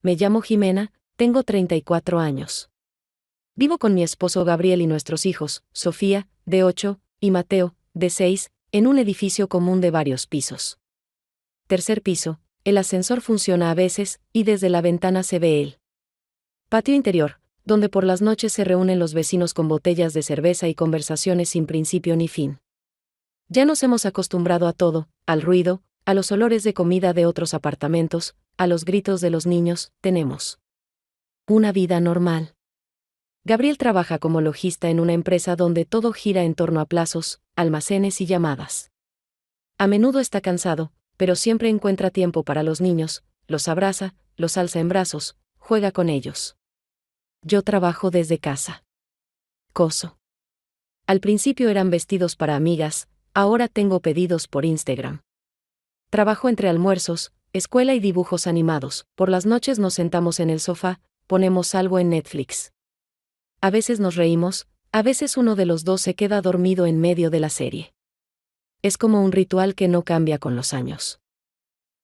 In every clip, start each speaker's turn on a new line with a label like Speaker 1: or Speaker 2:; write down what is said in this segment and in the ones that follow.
Speaker 1: Me llamo Jimena, tengo 34 años. Vivo con mi esposo Gabriel y nuestros hijos, Sofía, de 8, y Mateo, de 6, en un edificio común de varios pisos. Tercer piso, el ascensor funciona a veces, y desde la ventana se ve el patio interior, donde por las noches se reúnen los vecinos con botellas de cerveza y conversaciones sin principio ni fin. Ya nos hemos acostumbrado a todo, al ruido, a los olores de comida de otros apartamentos, a los gritos de los niños. Tenemos una vida normal. Gabriel trabaja como logista en una empresa donde todo gira en torno a plazos, almacenes y llamadas. A menudo está cansado, pero siempre encuentra tiempo para los niños, los abraza, los alza en brazos, juega con ellos. Yo trabajo desde casa. Coso. Al principio eran vestidos para amigas, ahora tengo pedidos por Instagram. Trabajo entre almuerzos, escuela y dibujos animados. Por las noches nos sentamos en el sofá, ponemos algo en Netflix. A veces nos reímos, a veces uno de los dos se queda dormido en medio de la serie. Es como un ritual que no cambia con los años.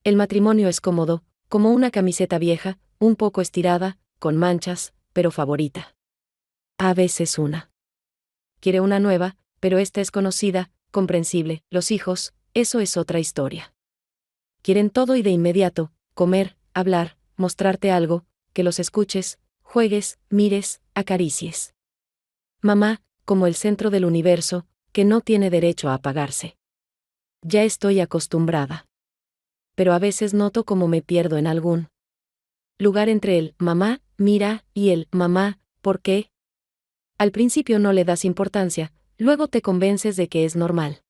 Speaker 1: El matrimonio es cómodo, como una camiseta vieja, un poco estirada, con manchas, pero favorita. A veces una. Quiere una nueva, pero esta es conocida, comprensible. Los hijos, eso es otra historia. Quieren todo y de inmediato, comer, hablar, mostrarte algo, que los escuches, juegues, mires, acaricies. Mamá, como el centro del universo, que no tiene derecho a apagarse. Ya estoy acostumbrada. Pero a veces noto como me pierdo en algún lugar entre el mamá, mira, y el mamá, ¿por qué? Al principio no le das importancia, luego te convences de que es normal.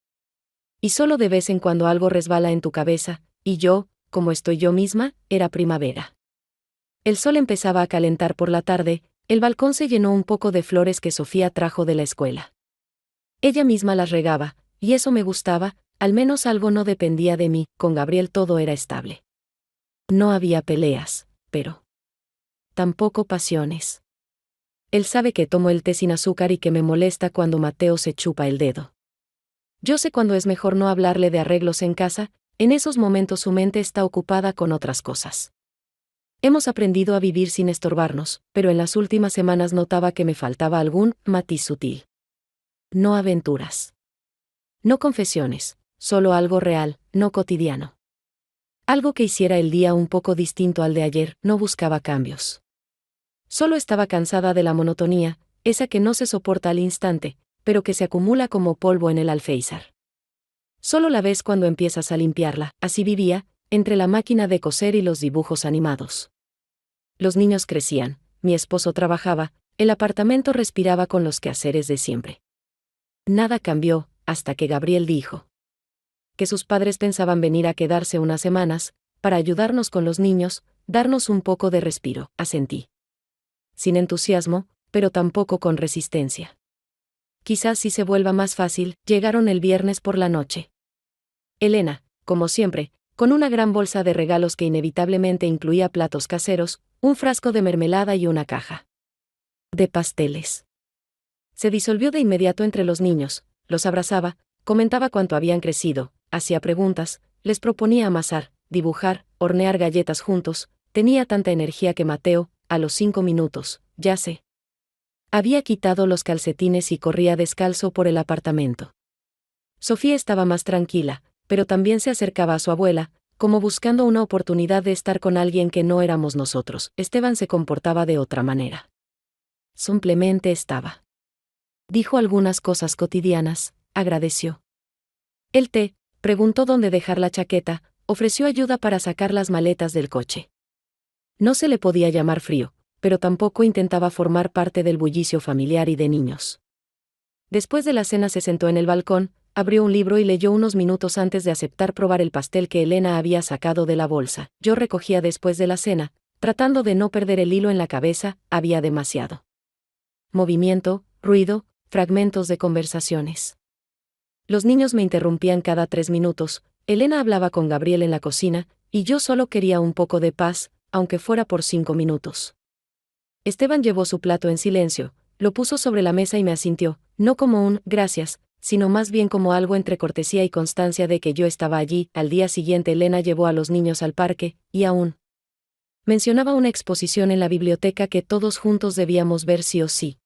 Speaker 1: Y solo de vez en cuando algo resbala en tu cabeza, y yo, como estoy yo misma, era primavera. El sol empezaba a calentar por la tarde, el balcón se llenó un poco de flores que Sofía trajo de la escuela. Ella misma las regaba, y eso me gustaba, al menos algo no dependía de mí. Con Gabriel todo era estable. No había peleas, pero tampoco pasiones. Él sabe que tomo el té sin azúcar y que me molesta cuando Mateo se chupa el dedo. Yo sé cuándo es mejor no hablarle de arreglos en casa, en esos momentos su mente está ocupada con otras cosas. Hemos aprendido a vivir sin estorbarnos, pero en las últimas semanas notaba que me faltaba algún matiz sutil. No aventuras. No confesiones, solo algo real, no cotidiano. Algo que hiciera el día un poco distinto al de ayer. No buscaba cambios. Solo estaba cansada de la monotonía, esa que no se soporta al instante, pero que se acumula como polvo en el alféizar. Solo la ves cuando empiezas a limpiarla. Así vivía, entre la máquina de coser y los dibujos animados. Los niños crecían, mi esposo trabajaba, el apartamento respiraba con los quehaceres de siempre. Nada cambió, hasta que Gabriel dijo que sus padres pensaban venir a quedarse unas semanas, para ayudarnos con los niños, darnos un poco de respiro. Asentí. Sin entusiasmo, pero tampoco con resistencia. Quizás si se vuelva más fácil. Llegaron el viernes por la noche. Elena, como siempre, con una gran bolsa de regalos que inevitablemente incluía platos caseros, un frasco de mermelada y una caja de pasteles. Se disolvió de inmediato entre los niños, los abrazaba, comentaba cuánto habían crecido, hacía preguntas, les proponía amasar, dibujar, hornear galletas juntos. Tenía tanta energía que Mateo, a los 5 minutos, ya se había quitado los calcetines y corría descalzo por el apartamento. Sofía estaba más tranquila, pero también se acercaba a su abuela, como buscando una oportunidad de estar con alguien que no éramos nosotros. Esteban se comportaba de otra manera. Simplemente estaba. Dijo algunas cosas cotidianas, agradeció el té, preguntó dónde dejar la chaqueta, ofreció ayuda para sacar las maletas del coche. No se le podía llamar frío, pero tampoco intentaba formar parte del bullicio familiar y de niños. Después de la cena se sentó en el balcón, abrió un libro y leyó unos minutos antes de aceptar probar el pastel que Elena había sacado de la bolsa. Yo recogía después de la cena, tratando de no perder el hilo en la cabeza. Había demasiado movimiento, ruido, fragmentos de conversaciones. Los niños me interrumpían cada 3 minutos, Elena hablaba con Gabriel en la cocina, y yo solo quería un poco de paz, aunque fuera por 5 minutos. Esteban llevó su plato en silencio, lo puso sobre la mesa y me asintió, no como un gracias, sino más bien como algo entre cortesía y constancia de que yo estaba allí. Al día siguiente Elena llevó a los niños al parque, y aún Mencionaba una exposición en la biblioteca que todos juntos debíamos ver sí o sí.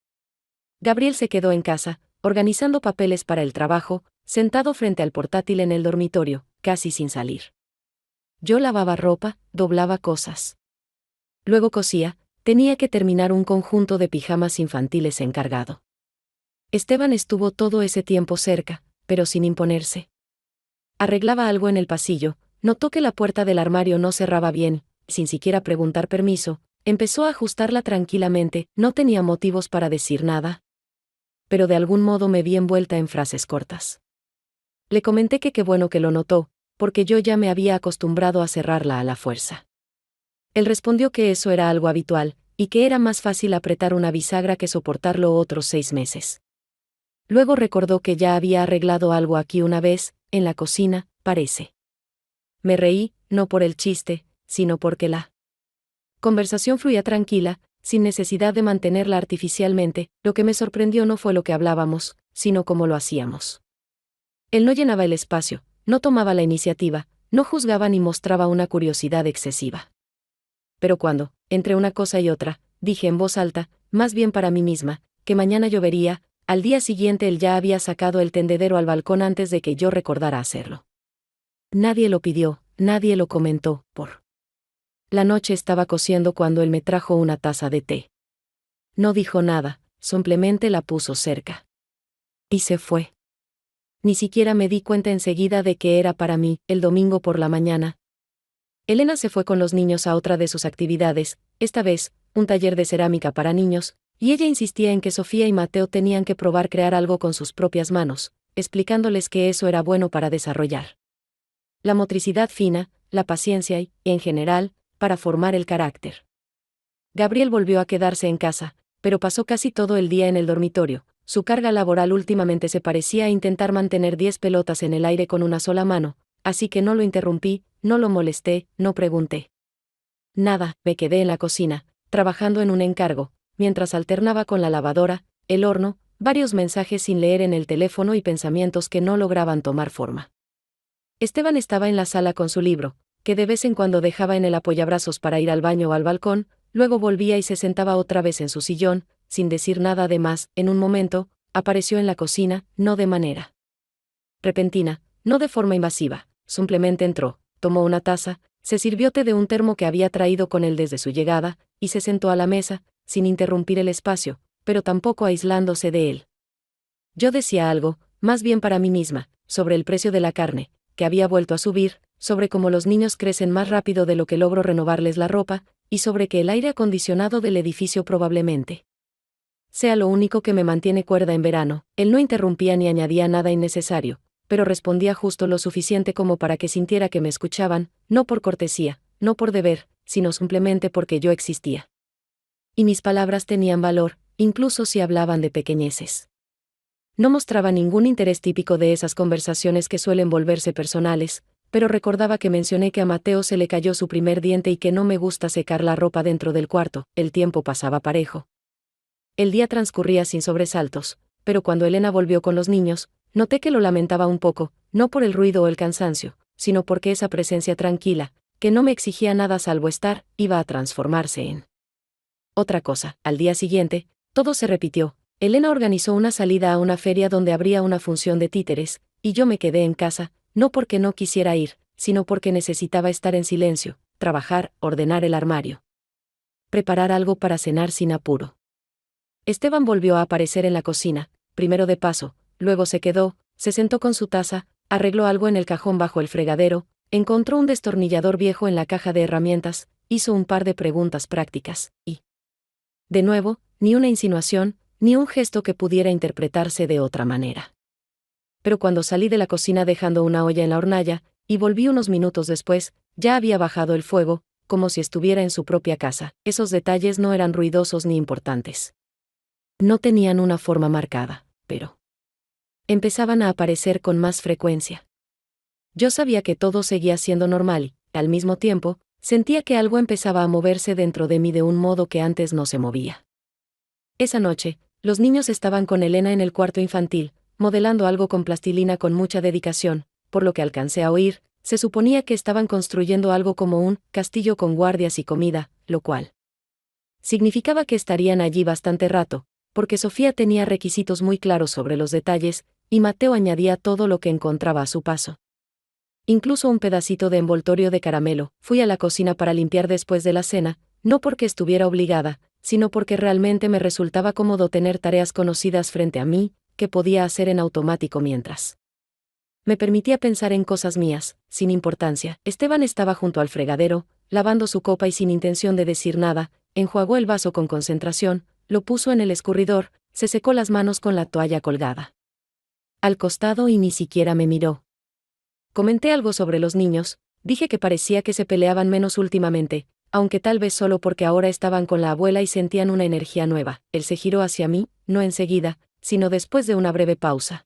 Speaker 1: Gabriel se quedó en casa, organizando papeles para el trabajo, sentado frente al portátil en el dormitorio, casi sin salir. Yo lavaba ropa, doblaba cosas. Luego cosía, tenía que terminar un conjunto de pijamas infantiles encargado. Esteban estuvo todo ese tiempo cerca, pero sin imponerse. Arreglaba algo en el pasillo, notó que la puerta del armario no cerraba bien, sin siquiera preguntar permiso, empezó a ajustarla tranquilamente, no tenía motivos para decir nada. Pero de algún modo me vi envuelta en frases cortas. Le comenté que qué bueno que lo notó, porque yo ya me había acostumbrado a cerrarla a la fuerza. Él respondió que eso era algo habitual, y que era más fácil apretar una bisagra que soportarlo otros 6 meses. Luego recordó que ya había arreglado algo aquí una vez, en la cocina, parece. Me reí, no por el chiste, sino porque la conversación fluía tranquila, sin necesidad de mantenerla artificialmente. Lo que me sorprendió no fue lo que hablábamos, sino cómo lo hacíamos. Él no llenaba el espacio, no tomaba la iniciativa, no juzgaba ni mostraba una curiosidad excesiva. Pero cuando, entre una cosa y otra, dije en voz alta, más bien para mí misma, que mañana llovería, al día siguiente él ya había sacado el tendedero al balcón antes de que yo recordara hacerlo. Nadie lo pidió, nadie lo comentó, La noche estaba cociendo cuando él me trajo una taza de té. No dijo nada, simplemente la puso cerca. Y se fue. Ni siquiera me di cuenta enseguida de que era para mí. El domingo por la mañana, Elena se fue con los niños a otra de sus actividades, esta vez, un taller de cerámica para niños, y ella insistía en que Sofía y Mateo tenían que probar crear algo con sus propias manos, explicándoles que eso era bueno para desarrollar la motricidad fina, la paciencia y, en general, para formar el carácter. Gabriel volvió a quedarse en casa, pero pasó casi todo el día en el dormitorio. Su carga laboral últimamente se parecía a intentar mantener 10 pelotas en el aire con una sola mano, así que no lo interrumpí, no lo molesté, no pregunté nada. Me quedé en la cocina, trabajando en un encargo, mientras alternaba con la lavadora, el horno, varios mensajes sin leer en el teléfono y pensamientos que no lograban tomar forma. Esteban estaba en la sala con su libro, que de vez en cuando dejaba en el apoyabrazos para ir al baño o al balcón, luego volvía y se sentaba otra vez en su sillón, sin decir nada de más. En un momento, apareció en la cocina, no de manera repentina, no de forma invasiva, simplemente entró, tomó una taza, se sirvió té de un termo que había traído con él desde su llegada, y se sentó a la mesa, sin interrumpir el espacio, pero tampoco aislándose de él. Yo decía algo, más bien para mí misma, sobre el precio de la carne, que había vuelto a subir, sobre cómo los niños crecen más rápido de lo que logro renovarles la ropa, y sobre que el aire acondicionado del edificio probablemente sea lo único que me mantiene cuerda en verano. Él no interrumpía ni añadía nada innecesario, pero respondía justo lo suficiente como para que sintiera que me escuchaban, no por cortesía, no por deber, sino simplemente porque yo existía. Y mis palabras tenían valor, incluso si hablaban de pequeñeces. No mostraba ningún interés típico de esas conversaciones que suelen volverse personales, pero recordaba que mencioné que a Mateo se le cayó su primer diente y que no me gusta secar la ropa dentro del cuarto. El tiempo pasaba parejo. El día transcurría sin sobresaltos, pero cuando Elena volvió con los niños, noté que lo lamentaba un poco, no por el ruido o el cansancio, sino porque esa presencia tranquila, que no me exigía nada salvo estar, iba a transformarse en otra cosa. Al día siguiente, todo se repitió. Elena organizó una salida a una feria donde habría una función de títeres, y yo me quedé en casa, no porque no quisiera ir, sino porque necesitaba estar en silencio, trabajar, ordenar el armario, preparar algo para cenar sin apuro. Esteban volvió a aparecer en la cocina, primero de paso, luego se quedó, se sentó con su taza, arregló algo en el cajón bajo el fregadero, encontró un destornillador viejo en la caja de herramientas, hizo un par de preguntas prácticas, y de nuevo, ni una insinuación, ni un gesto que pudiera interpretarse de otra manera. Pero cuando salí de la cocina dejando una olla en la hornalla, y volví unos minutos después, ya había bajado el fuego, como si estuviera en su propia casa. Esos detalles no eran ruidosos ni importantes. No tenían una forma marcada, pero empezaban a aparecer con más frecuencia. Yo sabía que todo seguía siendo normal y, al mismo tiempo, sentía que algo empezaba a moverse dentro de mí de un modo que antes no se movía. Esa noche, los niños estaban con Elena en el cuarto infantil, modelando algo con plastilina con mucha dedicación. Por lo que alcancé a oír, se suponía que estaban construyendo algo como un castillo con guardias y comida, lo cual significaba que estarían allí bastante rato, porque Sofía tenía requisitos muy claros sobre los detalles, y Mateo añadía todo lo que encontraba a su paso. Incluso un pedacito de envoltorio de caramelo. Fui a la cocina para limpiar después de la cena, no porque estuviera obligada, sino porque realmente me resultaba cómodo tener tareas conocidas frente a mí, que podía hacer en automático mientras me permitía pensar en cosas mías, sin importancia. Esteban estaba junto al fregadero, lavando su copa y sin intención de decir nada, enjuagó el vaso con concentración, lo puso en el escurridor, se secó las manos con la toalla colgada al costado y ni siquiera me miró. Comenté algo sobre los niños, dije que parecía que se peleaban menos últimamente, aunque tal vez solo porque ahora estaban con la abuela y sentían una energía nueva. Él se giró hacia mí, no enseguida, sino después de una breve pausa.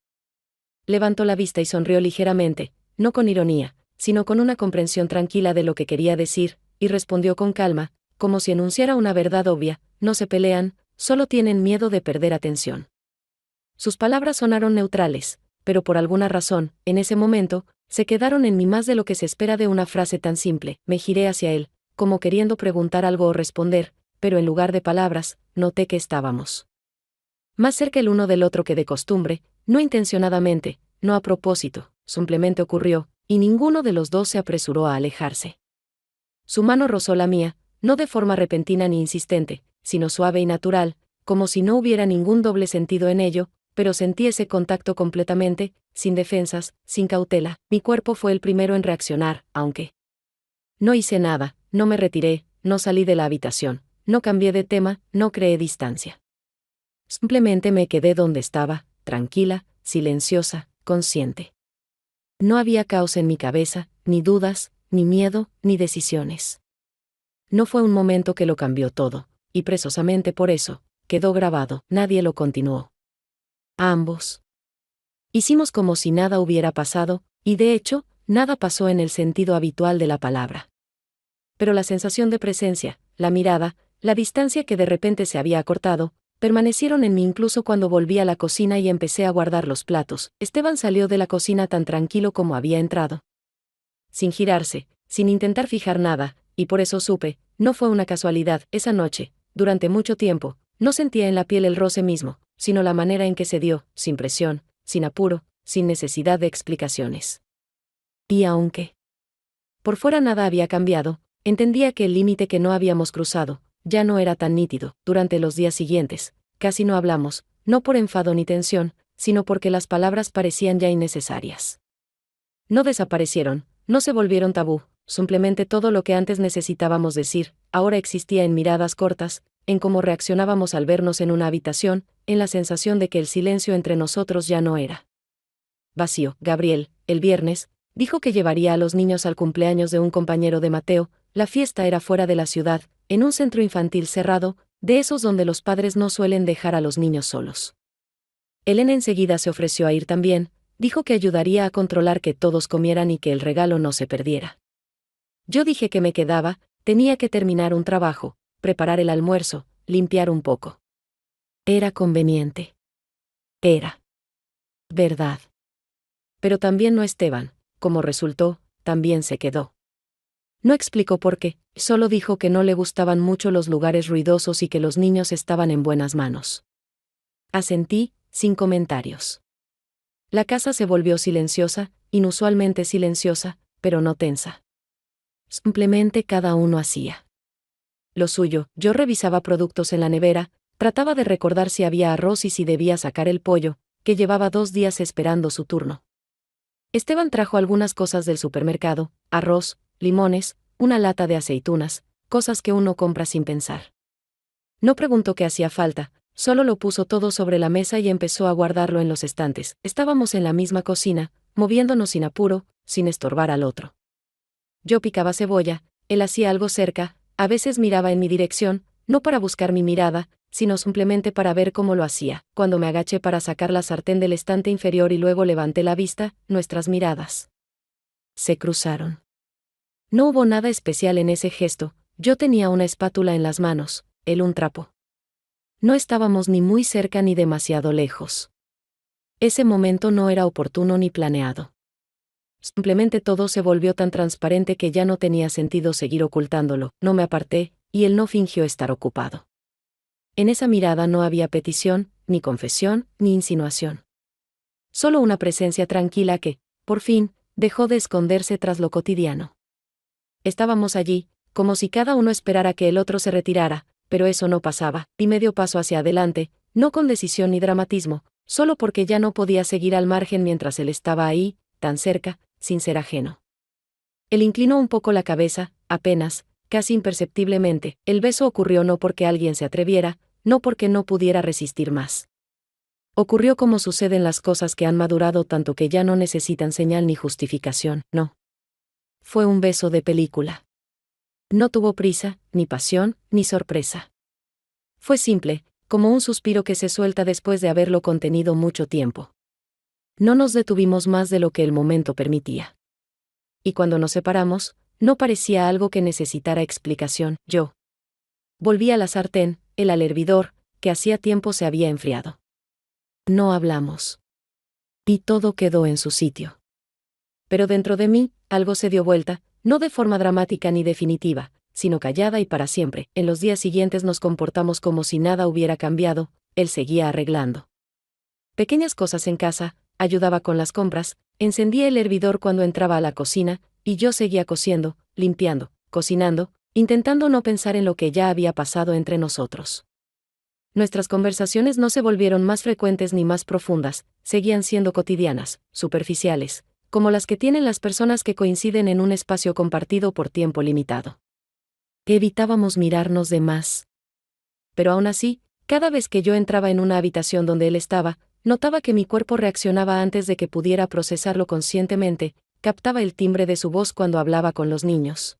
Speaker 1: Levantó la vista y sonrió ligeramente, no con ironía, sino con una comprensión tranquila de lo que quería decir, y respondió con calma, como si enunciara una verdad obvia: no se pelean, solo tienen miedo de perder atención. Sus palabras sonaron neutrales, pero por alguna razón, en ese momento, se quedaron en mí más de lo que se espera de una frase tan simple. Me giré hacia él, como queriendo preguntar algo o responder, pero en lugar de palabras, noté que estábamos más cerca el uno del otro que de costumbre, no intencionadamente, no a propósito, simplemente ocurrió, y ninguno de los dos se apresuró a alejarse. Su mano rozó la mía, no de forma repentina ni insistente, sino suave y natural, como si no hubiera ningún doble sentido en ello, pero sentí ese contacto completamente, sin defensas, sin cautela. Mi cuerpo fue el primero en reaccionar, aunque no hice nada, no me retiré, no salí de la habitación, no cambié de tema, no creé distancia. Simplemente me quedé donde estaba, tranquila, silenciosa, consciente. No había caos en mi cabeza, ni dudas, ni miedo, ni decisiones. No fue un momento que lo cambió todo, y precisamente por eso, quedó grabado. Nadie lo continuó. Ambos hicimos como si nada hubiera pasado, y de hecho, nada pasó en el sentido habitual de la palabra. Pero la sensación de presencia, la mirada, la distancia que de repente se había acortado, permanecieron en mí incluso cuando volví a la cocina y empecé a guardar los platos. Esteban salió de la cocina tan tranquilo como había entrado. Sin girarse, sin intentar fijar nada, y por eso supe, no fue una casualidad. Esa noche, durante mucho tiempo, no sentía en la piel el roce mismo, sino la manera en que se dio, sin presión, sin apuro, sin necesidad de explicaciones. Y aunque por fuera nada había cambiado, entendía que el límite que no habíamos cruzado ya no era tan nítido. Durante los días siguientes, casi no hablamos, no por enfado ni tensión, sino porque las palabras parecían ya innecesarias. No desaparecieron, no se volvieron tabú, simplemente todo lo que antes necesitábamos decir, ahora existía en miradas cortas, en cómo reaccionábamos al vernos en una habitación, en la sensación de que el silencio entre nosotros ya no era vacío. Gabriel, el viernes, dijo que llevaría a los niños al cumpleaños de un compañero de Mateo. La fiesta era fuera de la ciudad, en un centro infantil cerrado, de esos donde los padres no suelen dejar a los niños solos. Elena enseguida se ofreció a ir también, dijo que ayudaría a controlar que todos comieran y que el regalo no se perdiera. Yo dije que me quedaba, tenía que terminar un trabajo, preparar el almuerzo, limpiar un poco. Era conveniente. Era verdad. Pero también no Esteban, como resultó, también se quedó. No explicó por qué, solo dijo que no le gustaban mucho los lugares ruidosos y que los niños estaban en buenas manos. Asentí, sin comentarios. La casa se volvió silenciosa, inusualmente silenciosa, pero no tensa. Simplemente cada uno hacía lo suyo. Yo revisaba productos en la nevera, trataba de recordar si había arroz y si debía sacar el pollo, que llevaba 2 días esperando su turno. Esteban trajo algunas cosas del supermercado, arroz, limones, una lata de aceitunas, cosas que uno compra sin pensar. No preguntó qué hacía falta, solo lo puso todo sobre la mesa y empezó a guardarlo en los estantes. Estábamos en la misma cocina, moviéndonos sin apuro, sin estorbar al otro. Yo picaba cebolla, él hacía algo cerca, a veces miraba en mi dirección, no para buscar mi mirada, sino simplemente para ver cómo lo hacía. Cuando me agaché para sacar la sartén del estante inferior y luego levanté la vista, nuestras miradas se cruzaron. No hubo nada especial en ese gesto, yo tenía una espátula en las manos, él un trapo. No estábamos ni muy cerca ni demasiado lejos. Ese momento no era oportuno ni planeado. Simplemente todo se volvió tan transparente que ya no tenía sentido seguir ocultándolo. No me aparté, y él no fingió estar ocupado. En esa mirada no había petición, ni confesión, ni insinuación. Solo una presencia tranquila que, por fin, dejó de esconderse tras lo cotidiano. Estábamos allí, como si cada uno esperara que el otro se retirara, pero eso no pasaba, y medio paso hacia adelante, no con decisión ni dramatismo, solo porque ya no podía seguir al margen mientras él estaba ahí, tan cerca, sin ser ajeno. Él inclinó un poco la cabeza, apenas, casi imperceptiblemente. El beso ocurrió no porque alguien se atreviera, no porque no pudiera resistir más. Ocurrió como suceden las cosas que han madurado tanto que ya no necesitan señal ni justificación, no. Fue un beso de película. No tuvo prisa, ni pasión, ni sorpresa. Fue simple, como un suspiro que se suelta después de haberlo contenido mucho tiempo. No nos detuvimos más de lo que el momento permitía. Y cuando nos separamos, no parecía algo que necesitara explicación. Yo volví a la sartén, él al hervidor, que hacía tiempo se había enfriado. No hablamos. Y todo quedó en su sitio. Pero dentro de mí, algo se dio vuelta, no de forma dramática ni definitiva, sino callada y para siempre. En los días siguientes nos comportamos como si nada hubiera cambiado, él seguía arreglando pequeñas cosas en casa, ayudaba con las compras, encendía el hervidor cuando entraba a la cocina, y yo seguía cosiendo, limpiando, cocinando, intentando no pensar en lo que ya había pasado entre nosotros. Nuestras conversaciones no se volvieron más frecuentes ni más profundas, seguían siendo cotidianas, superficiales, como las que tienen las personas que coinciden en un espacio compartido por tiempo limitado. Evitábamos mirarnos de más. Pero aún así, cada vez que yo entraba en una habitación donde él estaba, notaba que mi cuerpo reaccionaba antes de que pudiera procesarlo conscientemente, captaba el timbre de su voz cuando hablaba con los niños.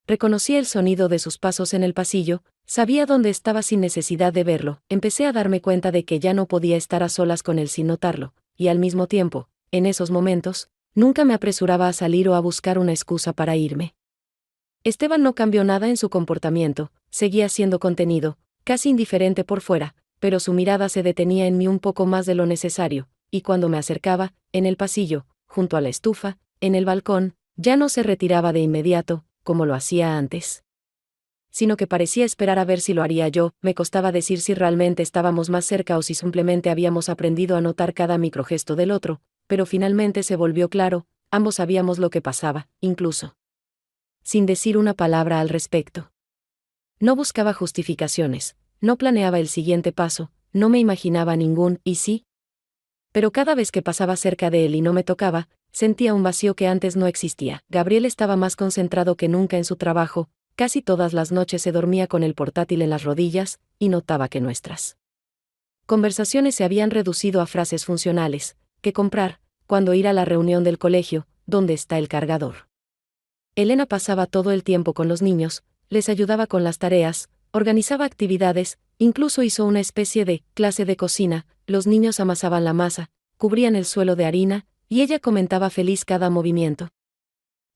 Speaker 1: Reconocía el sonido de sus pasos en el pasillo, sabía dónde estaba sin necesidad de verlo. Empecé a darme cuenta de que ya no podía estar a solas con él sin notarlo, y al mismo tiempo, en esos momentos, nunca me apresuraba a salir o a buscar una excusa para irme. Esteban no cambió nada en su comportamiento, seguía siendo contenido, casi indiferente por fuera, pero su mirada se detenía en mí un poco más de lo necesario, y cuando me acercaba, en el pasillo, junto a la estufa, en el balcón, ya no se retiraba de inmediato, como lo hacía antes. Sino que parecía esperar a ver si lo haría yo. Me costaba decir si realmente estábamos más cerca o si simplemente habíamos aprendido a notar cada microgesto del otro, pero finalmente se volvió claro, ambos sabíamos lo que pasaba, incluso sin decir una palabra al respecto. No buscaba justificaciones, no planeaba el siguiente paso, no me imaginaba ningún «y sí». Pero cada vez que pasaba cerca de él y no me tocaba, sentía un vacío que antes no existía. Gabriel estaba más concentrado que nunca en su trabajo, casi todas las noches se dormía con el portátil en las rodillas, y notaba que nuestras conversaciones se habían reducido a frases funcionales: ¿qué comprar?, cuándo ir a la reunión del colegio, ¿dónde está el cargador? Elena pasaba todo el tiempo con los niños, les ayudaba con las tareas, organizaba actividades, incluso hizo una especie de clase de cocina. Los niños amasaban la masa, cubrían el suelo de harina, y ella comentaba feliz cada movimiento.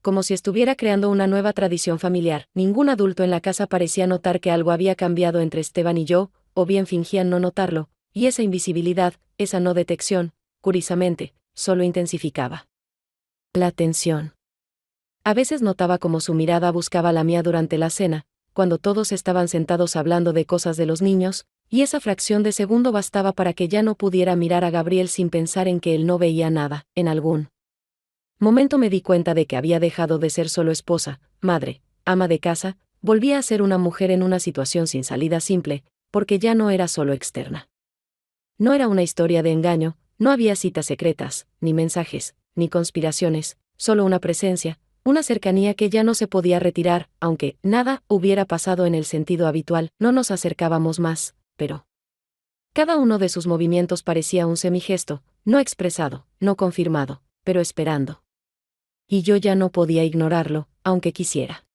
Speaker 1: Como si estuviera creando una nueva tradición familiar. Ningún adulto en la casa parecía notar que algo había cambiado entre Esteban y yo, o bien fingían no notarlo, y esa invisibilidad, esa no detección, curiosamente, solo intensificaba la tensión. A veces notaba como su mirada buscaba la mía durante la cena, cuando todos estaban sentados hablando de cosas de los niños, y esa fracción de segundo bastaba para que ya no pudiera mirar a Gabriel sin pensar en que él no veía nada. En algún momento me di cuenta de que había dejado de ser solo esposa, madre, ama de casa, volvía a ser una mujer en una situación sin salida simple, porque ya no era solo externa. No era una historia de engaño, no había citas secretas, ni mensajes, ni conspiraciones, solo una presencia, una cercanía que ya no se podía retirar. Aunque nada hubiera pasado en el sentido habitual, no nos acercábamos más, pero cada uno de sus movimientos parecía un semigesto, no expresado, no confirmado, pero esperando. Y yo ya no podía ignorarlo, aunque quisiera.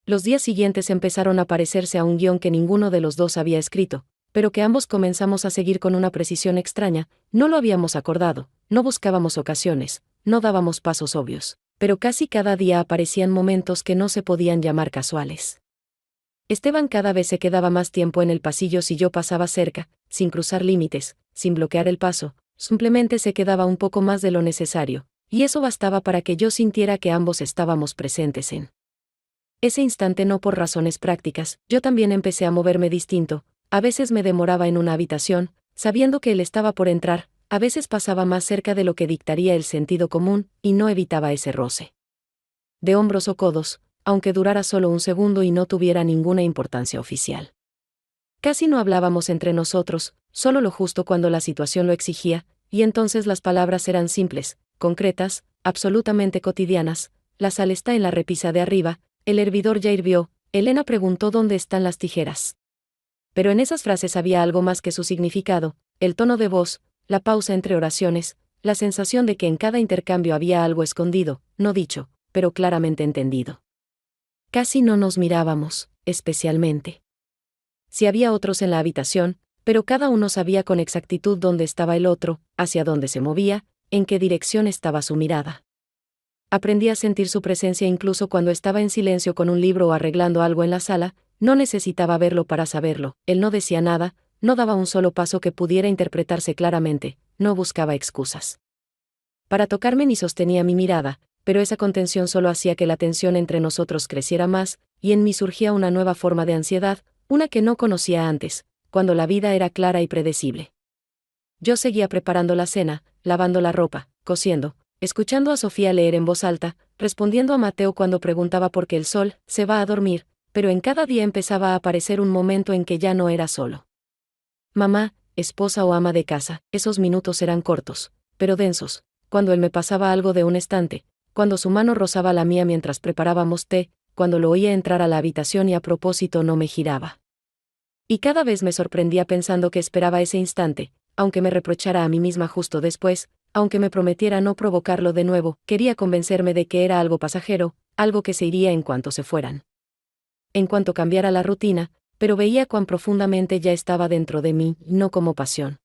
Speaker 1: Los días siguientes empezaron a parecerse a un guión que ninguno de los dos había escrito, pero que ambos comenzamos a seguir con una precisión extraña. No lo habíamos acordado, no buscábamos ocasiones, no dábamos pasos obvios, pero casi cada día aparecían momentos que no se podían llamar casuales. Esteban cada vez se quedaba más tiempo en el pasillo si yo pasaba cerca, sin cruzar límites, sin bloquear el paso, simplemente se quedaba un poco más de lo necesario, y eso bastaba para que yo sintiera que ambos estábamos presentes en ese instante no por razones prácticas, yo también empecé a moverme distinto, a veces me demoraba en una habitación, sabiendo que él estaba por entrar, a veces pasaba más cerca de lo que dictaría el sentido común, y no evitaba ese roce de hombros o codos, aunque durara solo un segundo y no tuviera ninguna importancia oficial. Casi no hablábamos entre nosotros, solo lo justo cuando la situación lo exigía, y entonces las palabras eran simples, concretas, absolutamente cotidianas. La sal está en la repisa de arriba, el hervidor ya hirvió, Elena preguntó dónde están las tijeras. Pero en esas frases había algo más que su significado, el tono de voz, la pausa entre oraciones, la sensación de que en cada intercambio había algo escondido, no dicho, pero claramente entendido. Casi no nos mirábamos, especialmente si había otros en la habitación, pero cada uno sabía con exactitud dónde estaba el otro, hacia dónde se movía, en qué dirección estaba su mirada. Aprendí a sentir su presencia incluso cuando estaba en silencio con un libro o arreglando algo en la sala, no necesitaba verlo para saberlo, él no decía nada, no daba un solo paso que pudiera interpretarse claramente, no buscaba excusas para tocarme ni sostenía mi mirada, pero esa contención solo hacía que la tensión entre nosotros creciera más, y en mí surgía una nueva forma de ansiedad, una que no conocía antes, cuando la vida era clara y predecible. Yo seguía preparando la cena, lavando la ropa, cosiendo, escuchando a Sofía leer en voz alta, respondiendo a Mateo cuando preguntaba por qué el sol se va a dormir, pero en cada día empezaba a aparecer un momento en que ya no era solo mamá, esposa o ama de casa. Esos minutos eran cortos, pero densos, cuando él me pasaba algo de un estante, cuando su mano rozaba la mía mientras preparábamos té, cuando lo oía entrar a la habitación y a propósito no me giraba. Y cada vez me sorprendía pensando que esperaba ese instante, aunque me reprochara a mí misma justo después, aunque me prometiera no provocarlo de nuevo, quería convencerme de que era algo pasajero, algo que se iría en cuanto se fueran. En cuanto cambiara la rutina, pero veía cuán profundamente ya estaba dentro de mí, no como pasión.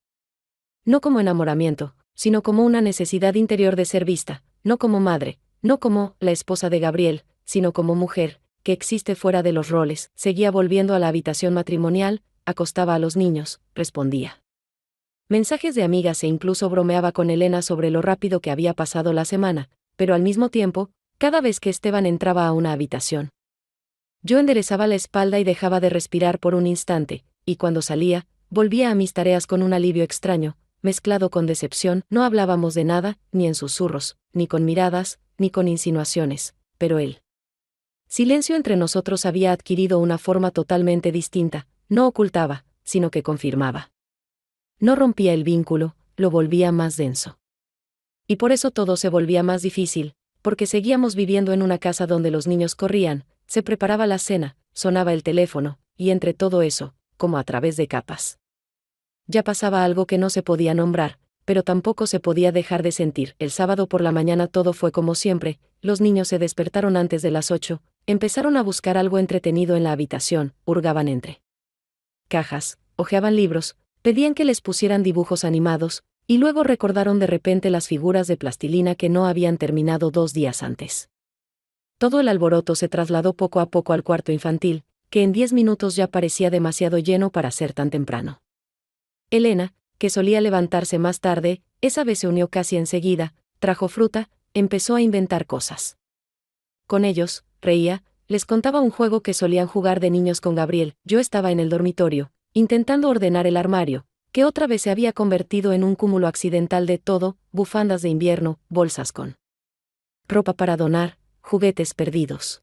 Speaker 1: No como enamoramiento, sino como una necesidad interior de ser vista, no como madre, no como la esposa de Gabriel, sino como mujer, que existe fuera de los roles. Seguía volviendo a la habitación matrimonial, acostaba a los niños, respondía mensajes de amigas e incluso bromeaba con Elena sobre lo rápido que había pasado la semana, pero al mismo tiempo, cada vez que Esteban entraba a una habitación, yo enderezaba la espalda y dejaba de respirar por un instante, y cuando salía, volvía a mis tareas con un alivio extraño, mezclado con decepción. No hablábamos de nada, ni en susurros, ni con miradas, ni con insinuaciones, pero el silencio entre nosotros había adquirido una forma totalmente distinta, no ocultaba, sino que confirmaba. No rompía el vínculo, lo volvía más denso. Y por eso todo se volvía más difícil, porque seguíamos viviendo en una casa donde los niños corrían, se preparaba la cena, sonaba el teléfono, y entre todo eso, como a través de capas, ya pasaba algo que no se podía nombrar, pero tampoco se podía dejar de sentir. El sábado por la mañana todo fue como siempre, los niños se despertaron antes de las 8, empezaron a buscar algo entretenido en la habitación, hurgaban entre cajas, hojeaban libros, pedían que les pusieran dibujos animados, y luego recordaron de repente las figuras de plastilina que no habían terminado 2 días antes. Todo el alboroto se trasladó poco a poco al cuarto infantil, que en 10 minutos ya parecía demasiado lleno para ser tan temprano. Elena, que solía levantarse más tarde, esa vez se unió casi enseguida, trajo fruta, empezó a inventar cosas. Con ellos, reía, les contaba un juego que solían jugar de niños con Gabriel. Yo estaba en el dormitorio, intentando ordenar el armario, que otra vez se había convertido en un cúmulo accidental de todo, bufandas de invierno, bolsas con ropa para donar, juguetes perdidos.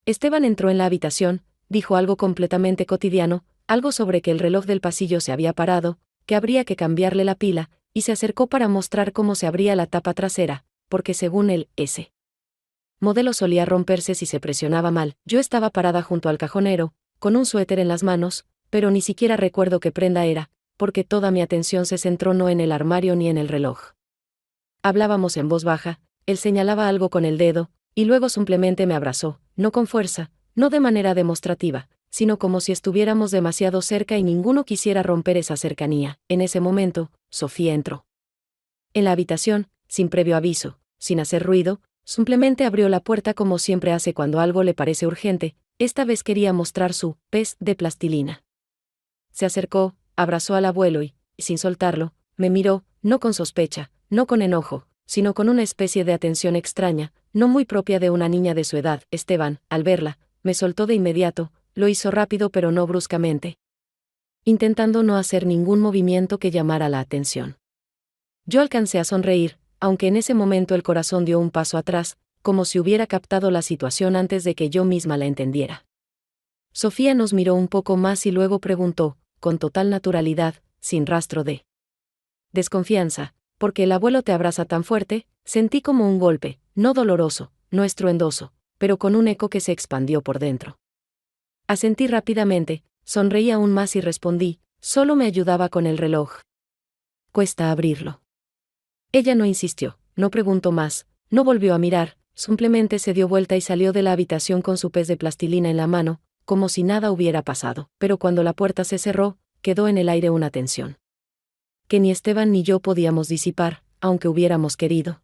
Speaker 1: Esteban entró en la habitación, dijo algo completamente cotidiano, algo sobre que el reloj del pasillo se había parado, que habría que cambiarle la pila, y se acercó para mostrar cómo se abría la tapa trasera, porque según él, ese modelo solía romperse si se presionaba mal. Yo estaba parada junto al cajonero, con un suéter en las manos, pero ni siquiera recuerdo qué prenda era, porque toda mi atención se centró no en el armario ni en el reloj. Hablábamos en voz baja, él señalaba algo con el dedo, y luego simplemente me abrazó, no con fuerza, no de manera demostrativa, sino como si estuviéramos demasiado cerca y ninguno quisiera romper esa cercanía. En ese momento, Sofía entró en la habitación, sin previo aviso, sin hacer ruido, simplemente abrió la puerta como siempre hace cuando algo le parece urgente. Esta vez quería mostrar su pez de plastilina. Se acercó, abrazó al abuelo y, sin soltarlo, me miró, no con sospecha, no con enojo, sino con una especie de atención extraña, no muy propia de una niña de su edad. Esteban, al verla, me soltó de inmediato, lo hizo rápido pero no bruscamente, intentando no hacer ningún movimiento que llamara la atención. Yo alcancé a sonreír, aunque en ese momento el corazón dio un paso atrás, como si hubiera captado la situación antes de que yo misma la entendiera. Sofía nos miró un poco más y luego preguntó, con total naturalidad, sin rastro de desconfianza: ¿por qué el abuelo te abraza tan fuerte? Sentí como un golpe, no doloroso, no estruendoso, pero con un eco que se expandió por dentro. Asentí rápidamente, sonreí aún más y respondí: solo me ayudaba con el reloj. Cuesta abrirlo. Ella no insistió, no preguntó más, no volvió a mirar, simplemente se dio vuelta y salió de la habitación con su pez de plastilina en la mano, como si nada hubiera pasado. Pero cuando la puerta se cerró, quedó en el aire una tensión que ni Esteban ni yo podíamos disipar, aunque hubiéramos querido.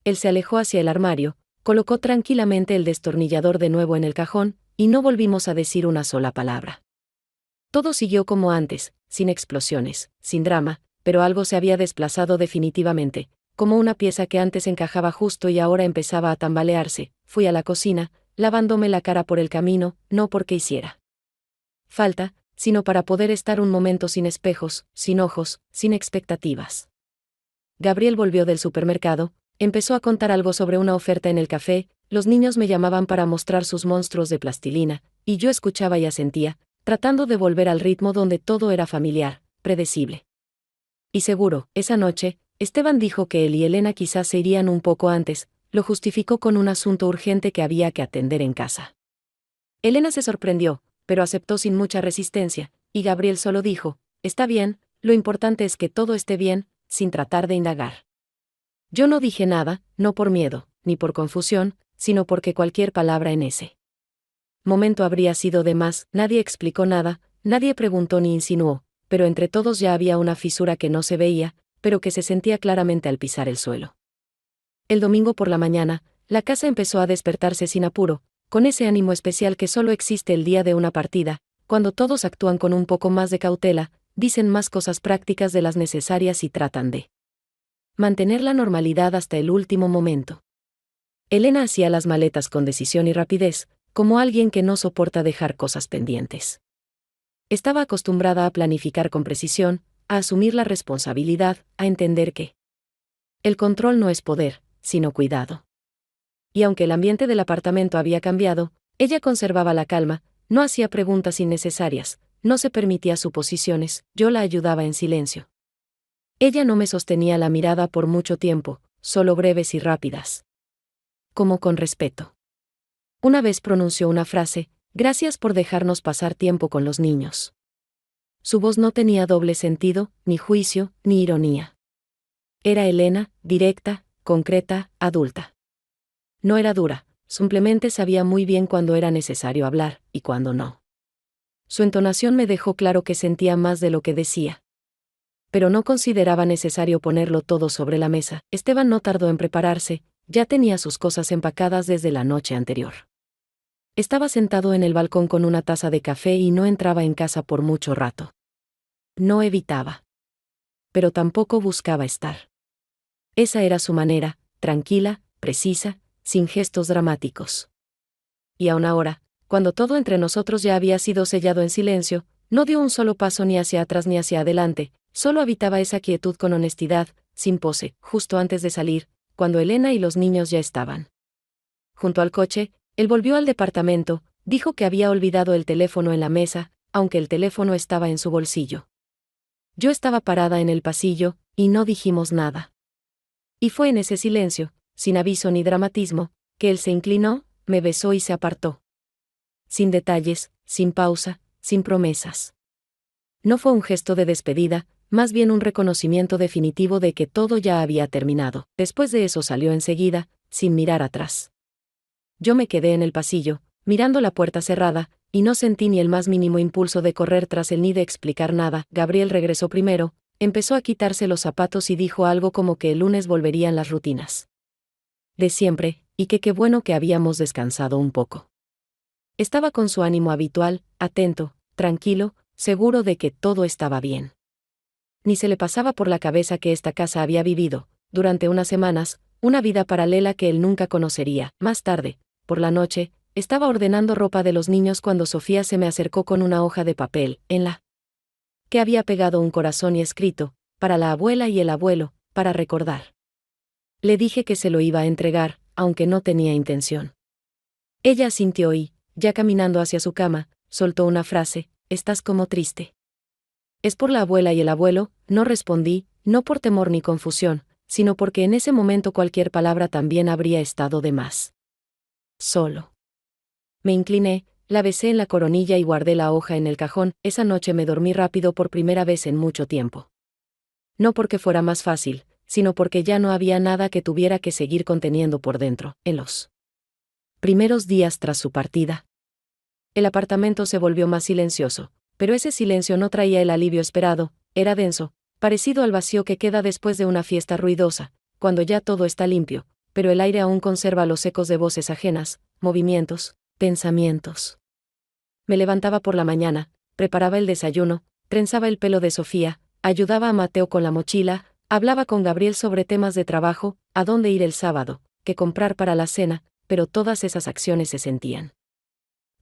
Speaker 1: Él se alejó hacia el armario, colocó tranquilamente el destornillador de nuevo en el cajón, y no volvimos a decir una sola palabra. Todo siguió como antes, sin explosiones, sin drama, pero algo se había desplazado definitivamente, como una pieza que antes encajaba justo y ahora empezaba a tambalearse. Fui a la cocina, lavándome la cara por el camino, no porque hiciera falta, sino para poder estar un momento sin espejos, sin ojos, sin expectativas. Gabriel volvió del supermercado, empezó a contar algo sobre una oferta en el café, los niños me llamaban para mostrar sus monstruos de plastilina, y yo escuchaba y asentía, tratando de volver al ritmo donde todo era familiar, predecible y seguro. Esa noche, Esteban dijo que él y Elena quizás se irían un poco antes, lo justificó con un asunto urgente que había que atender en casa. Elena se sorprendió, pero aceptó sin mucha resistencia, y Gabriel solo dijo: está bien, lo importante es que todo esté bien, sin tratar de indagar. Yo no dije nada, no por miedo, ni por confusión, sino porque cualquier palabra en ese momento habría sido de más. Nadie explicó nada, nadie preguntó ni insinuó, pero entre todos ya había una fisura que no se veía, pero que se sentía claramente al pisar el suelo. El domingo por la mañana, la casa empezó a despertarse sin apuro, con ese ánimo especial que solo existe el día de una partida, cuando todos actúan con un poco más de cautela, dicen más cosas prácticas de las necesarias y tratan de mantener la normalidad hasta el último momento. Elena hacía las maletas con decisión y rapidez, como alguien que no soporta dejar cosas pendientes. Estaba acostumbrada a planificar con precisión, a asumir la responsabilidad, a entender que el control no es poder, sino cuidado. Y aunque el ambiente del apartamento había cambiado, ella conservaba la calma, no hacía preguntas innecesarias, no se permitía suposiciones. Yo la ayudaba en silencio. Ella no me sostenía la mirada por mucho tiempo, solo breves y rápidas. Como con respeto. Una vez pronunció una frase: gracias por dejarnos pasar tiempo con los niños. Su voz no tenía doble sentido, ni juicio, ni ironía. Era Elena, directa, concreta, adulta. No era dura, simplemente sabía muy bien cuándo era necesario hablar, y cuándo no. Su entonación me dejó claro que sentía más de lo que decía. Pero no consideraba necesario ponerlo todo sobre la mesa. Esteban no tardó en prepararse, ya tenía sus cosas empacadas desde la noche anterior. Estaba sentado en el balcón con una taza de café y no entraba en casa por mucho rato. No evitaba. Pero tampoco buscaba estar. Esa era su manera, tranquila, precisa, sin gestos dramáticos. Y aún ahora, cuando todo entre nosotros ya había sido sellado en silencio, no dio un solo paso ni hacia atrás ni hacia adelante, solo habitaba esa quietud con honestidad, sin pose. Justo antes de salir, cuando Elena y los niños ya estaban junto al coche, él volvió al departamento, dijo que había olvidado el teléfono en la mesa, aunque el teléfono estaba en su bolsillo. Yo estaba parada en el pasillo, y no dijimos nada. Y fue en ese silencio, sin aviso ni dramatismo, que él se inclinó, me besó y se apartó. Sin detalles, sin pausa, sin promesas. No fue un gesto de despedida, más bien un reconocimiento definitivo de que todo ya había terminado. Después de eso salió enseguida, sin mirar atrás. Yo me quedé en el pasillo, mirando la puerta cerrada, y no sentí ni el más mínimo impulso de correr tras él ni de explicar nada. Gabriel regresó primero, empezó a quitarse los zapatos y dijo algo como que el lunes volverían las rutinas de siempre, y que qué bueno que habíamos descansado un poco. Estaba con su ánimo habitual, atento, tranquilo, seguro de que todo estaba bien. Ni se le pasaba por la cabeza que esta casa había vivido, durante unas semanas, una vida paralela que él nunca conocería. Más tarde, por la noche, estaba ordenando ropa de los niños cuando Sofía se me acercó con una hoja de papel, en la que había pegado un corazón y escrito, para la abuela y el abuelo, para recordar. Le dije que se lo iba a entregar, aunque no tenía intención. Ella asintió y, ya caminando hacia su cama, soltó una frase: «¿Estás como triste?» «Es por la abuela y el abuelo», no respondí, no por temor ni confusión, sino porque en ese momento cualquier palabra también habría estado de más. Solo. Me incliné, la besé en la coronilla y guardé la hoja en el cajón. Esa noche me dormí rápido por primera vez en mucho tiempo. No porque fuera más fácil, sino porque ya no había nada que tuviera que seguir conteniendo por dentro. En los primeros días tras su partida, el apartamento se volvió más silencioso, pero ese silencio no traía el alivio esperado, era denso, parecido al vacío que queda después de una fiesta ruidosa, cuando ya todo está limpio, pero el aire aún conserva los ecos de voces ajenas, movimientos, pensamientos. Me levantaba por la mañana, preparaba el desayuno, trenzaba el pelo de Sofía, ayudaba a Mateo con la mochila, hablaba con Gabriel sobre temas de trabajo, a dónde ir el sábado, qué comprar para la cena, pero todas esas acciones se sentían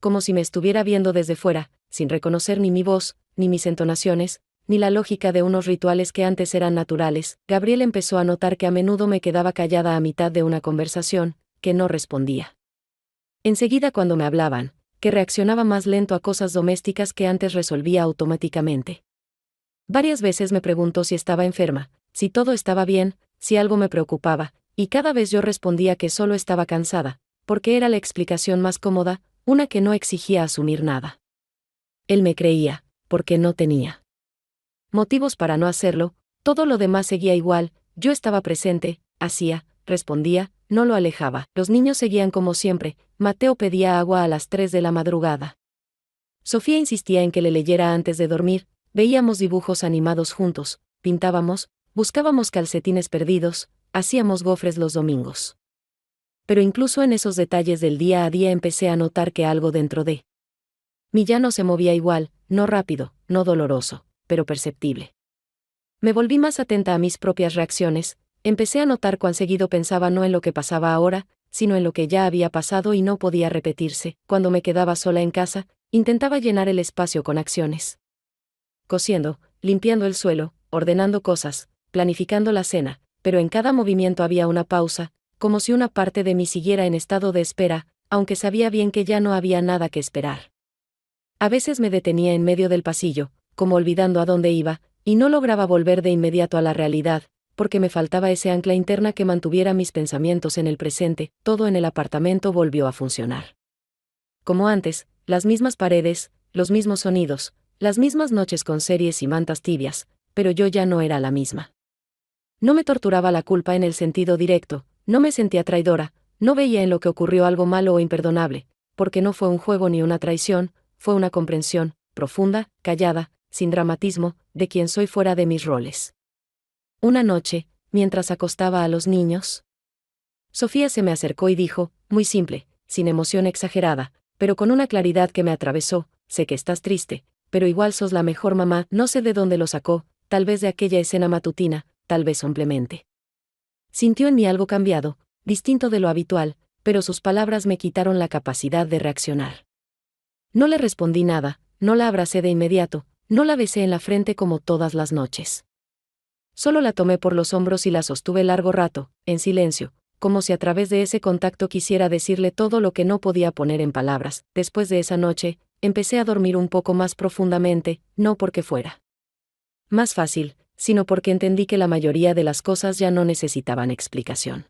Speaker 1: como si me estuviera viendo desde fuera, sin reconocer ni mi voz, ni mis entonaciones, ni la lógica de unos rituales que antes eran naturales. Gabriel empezó a notar que a menudo me quedaba callada a mitad de una conversación, que no respondía. Enseguida cuando me hablaban, que reaccionaba más lento a cosas domésticas que antes resolvía automáticamente. Varias veces me preguntó si estaba enferma, si todo estaba bien, si algo me preocupaba, y cada vez yo respondía que solo estaba cansada, porque era la explicación más cómoda, una que no exigía asumir nada. Él me creía, porque no tenía motivos para no hacerlo, todo lo demás seguía igual, yo estaba presente, hacía, respondía, no lo alejaba. Los niños seguían como siempre, Mateo pedía agua a las 3 de la madrugada. Sofía insistía en que le leyera antes de dormir, veíamos dibujos animados juntos, pintábamos, buscábamos calcetines perdidos, hacíamos gofres los domingos. Pero incluso en esos detalles del día a día empecé a notar que algo dentro de mí ya no se movía igual, no rápido, no doloroso, pero perceptible. Me volví más atenta a mis propias reacciones, empecé a notar cuán seguido pensaba no en lo que pasaba ahora, sino en lo que ya había pasado y no podía repetirse. Cuando me quedaba sola en casa, intentaba llenar el espacio con acciones. Cosiendo, limpiando el suelo, ordenando cosas, planificando la cena, pero en cada movimiento había una pausa, como si una parte de mí siguiera en estado de espera, aunque sabía bien que ya no había nada que esperar. A veces me detenía en medio del pasillo, como olvidando a dónde iba, y no lograba volver de inmediato a la realidad, porque me faltaba ese ancla interna que mantuviera mis pensamientos en el presente. Todo en el apartamento volvió a funcionar. Como antes, las mismas paredes, los mismos sonidos, las mismas noches con series y mantas tibias, pero yo ya no era la misma. No me torturaba la culpa en el sentido directo, no me sentía traidora, no veía en lo que ocurrió algo malo o imperdonable, porque no fue un juego ni una traición, fue una comprensión, profunda, callada, sin dramatismo, de quien soy fuera de mis roles. Una noche, mientras acostaba a los niños, Sofía se me acercó y dijo, muy simple, sin emoción exagerada, pero con una claridad que me atravesó: sé que estás triste, pero igual sos la mejor mamá. No sé de dónde lo sacó, tal vez de aquella escena matutina, tal vez simplemente sintió en mí algo cambiado, distinto de lo habitual, pero sus palabras me quitaron la capacidad de reaccionar. No le respondí nada, no la abracé de inmediato, no la besé en la frente como todas las noches. Solo la tomé por los hombros y la sostuve largo rato, en silencio, como si a través de ese contacto quisiera decirle todo lo que no podía poner en palabras. Después de esa noche, empecé a dormir un poco más profundamente, no porque fuera más fácil, sino porque entendí que la mayoría de las cosas ya no necesitaban explicación.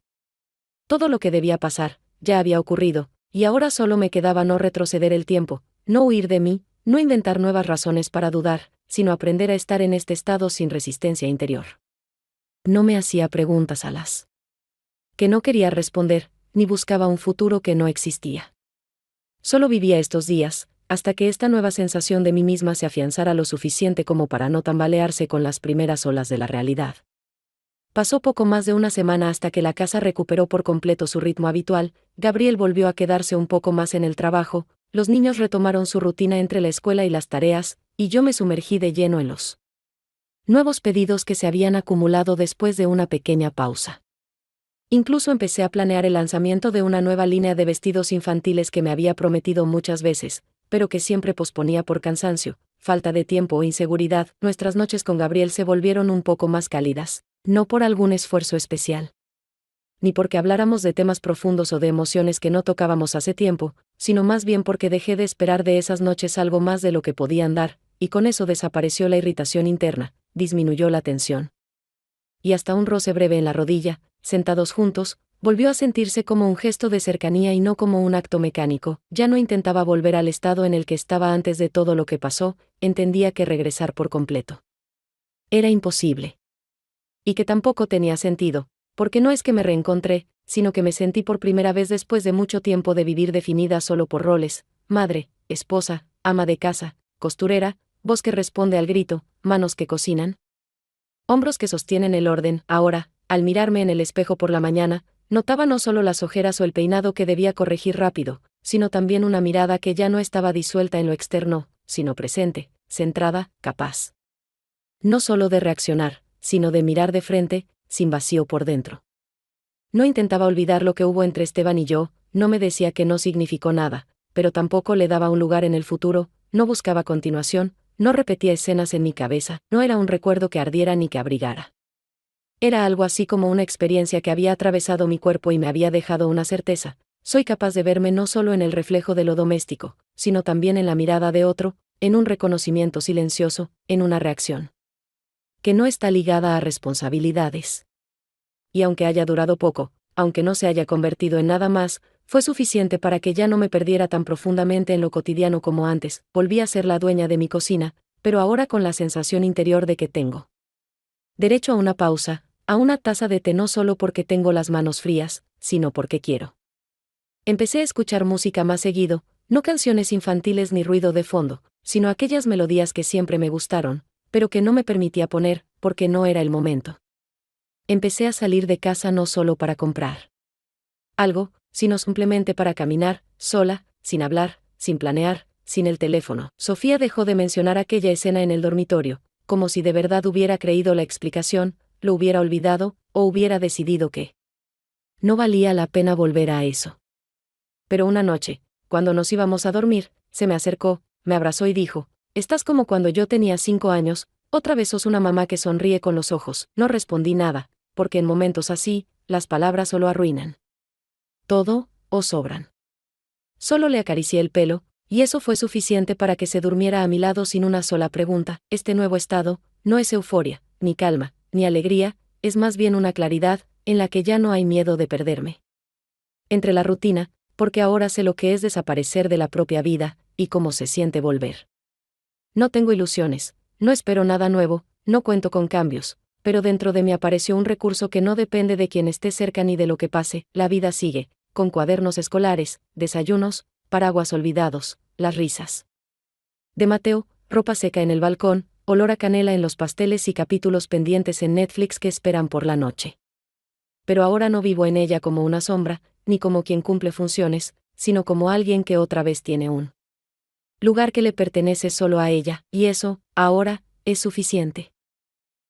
Speaker 1: Todo lo que debía pasar, ya había ocurrido, y ahora solo me quedaba no retroceder el tiempo, no huir de mí, no inventar nuevas razones para dudar, sino aprender a estar en este estado sin resistencia interior. No me hacía preguntas a las que no quería responder, ni buscaba un futuro que no existía. Solo vivía estos días, hasta que esta nueva sensación de mí misma se afianzara lo suficiente como para no tambalearse con las primeras olas de la realidad. Pasó poco más de una semana hasta que la casa recuperó por completo su ritmo habitual. Gabriel volvió a quedarse un poco más en el trabajo, los niños retomaron su rutina entre la escuela y las tareas, y yo me sumergí de lleno en los Nuevos pedidos que se habían acumulado después de una pequeña pausa. Incluso empecé a planear el lanzamiento de una nueva línea de vestidos infantiles que me había prometido muchas veces, pero que siempre posponía por cansancio, falta de tiempo o inseguridad. Nuestras noches con Gabriel se volvieron un poco más cálidas, no por algún esfuerzo especial, ni porque habláramos de temas profundos o de emociones que no tocábamos hace tiempo, sino más bien porque dejé de esperar de esas noches algo más de lo que podían dar, y con eso desapareció la irritación interna, disminuyó la tensión. Y hasta un roce breve en la rodilla, sentados juntos, volvió a sentirse como un gesto de cercanía y no como un acto mecánico. Ya no intentaba volver al estado en el que estaba antes de todo lo que pasó, entendía que regresar por completo era imposible. Y que tampoco tenía sentido, porque no es que me reencontré, sino que me sentí por primera vez después de mucho tiempo de vivir definida solo por roles: madre, esposa, ama de casa, costurera, voz que responde al grito, manos que cocinan, hombros que sostienen el orden. Ahora, al mirarme en el espejo por la mañana, notaba no solo las ojeras o el peinado que debía corregir rápido, sino también una mirada que ya no estaba disuelta en lo externo, sino presente, centrada, capaz no solo de reaccionar, sino de mirar de frente, sin vacío por dentro. No intentaba olvidar lo que hubo entre Esteban y yo, no me decía que no significó nada, pero tampoco le daba un lugar en el futuro, no buscaba continuación, no repetía escenas en mi cabeza, no era un recuerdo que ardiera ni que abrigara. Era algo así como una experiencia que había atravesado mi cuerpo y me había dejado una certeza: soy capaz de verme no solo en el reflejo de lo doméstico, sino también en la mirada de otro, en un reconocimiento silencioso, en una reacción que no está ligada a responsabilidades. Y aunque haya durado poco, aunque no se haya convertido en nada más, fue suficiente para que ya no me perdiera tan profundamente en lo cotidiano como antes. Volví a ser la dueña de mi cocina, pero ahora con la sensación interior de que tengo derecho a una pausa, a una taza de té, no solo porque tengo las manos frías, sino porque quiero. Empecé a escuchar música más seguido, no canciones infantiles ni ruido de fondo, sino aquellas melodías que siempre me gustaron, pero que no me permitía poner, porque no era el momento. Empecé a salir de casa no solo para comprar algo, sino simplemente para caminar, sola, sin hablar, sin planear, sin el teléfono. Sofía dejó de mencionar aquella escena en el dormitorio, como si de verdad hubiera creído la explicación, lo hubiera olvidado, o hubiera decidido que no valía la pena volver a eso. Pero una noche, cuando nos íbamos a dormir, se me acercó, me abrazó y dijo: «Estás como cuando yo tenía 5 años, otra vez sos una mamá que sonríe con los ojos». No respondí nada, porque en momentos así, las palabras solo arruinan todo, o sobran. Solo le acaricié el pelo, y eso fue suficiente para que se durmiera a mi lado sin una sola pregunta. Este nuevo estado no es euforia, ni calma, ni alegría, es más bien una claridad, en la que ya no hay miedo de perderme entre la rutina, porque ahora sé lo que es desaparecer de la propia vida, y cómo se siente volver. No tengo ilusiones, no espero nada nuevo, no cuento con cambios, pero dentro de mí apareció un recurso que no depende de quien esté cerca ni de lo que pase. La vida sigue, con cuadernos escolares, desayunos, paraguas olvidados, las risas de Mateo, ropa seca en el balcón, olor a canela en los pasteles y capítulos pendientes en Netflix que esperan por la noche. Pero ahora no vivo en ella como una sombra, ni como quien cumple funciones, sino como alguien que otra vez tiene un lugar que le pertenece solo a ella, y eso, ahora, es suficiente.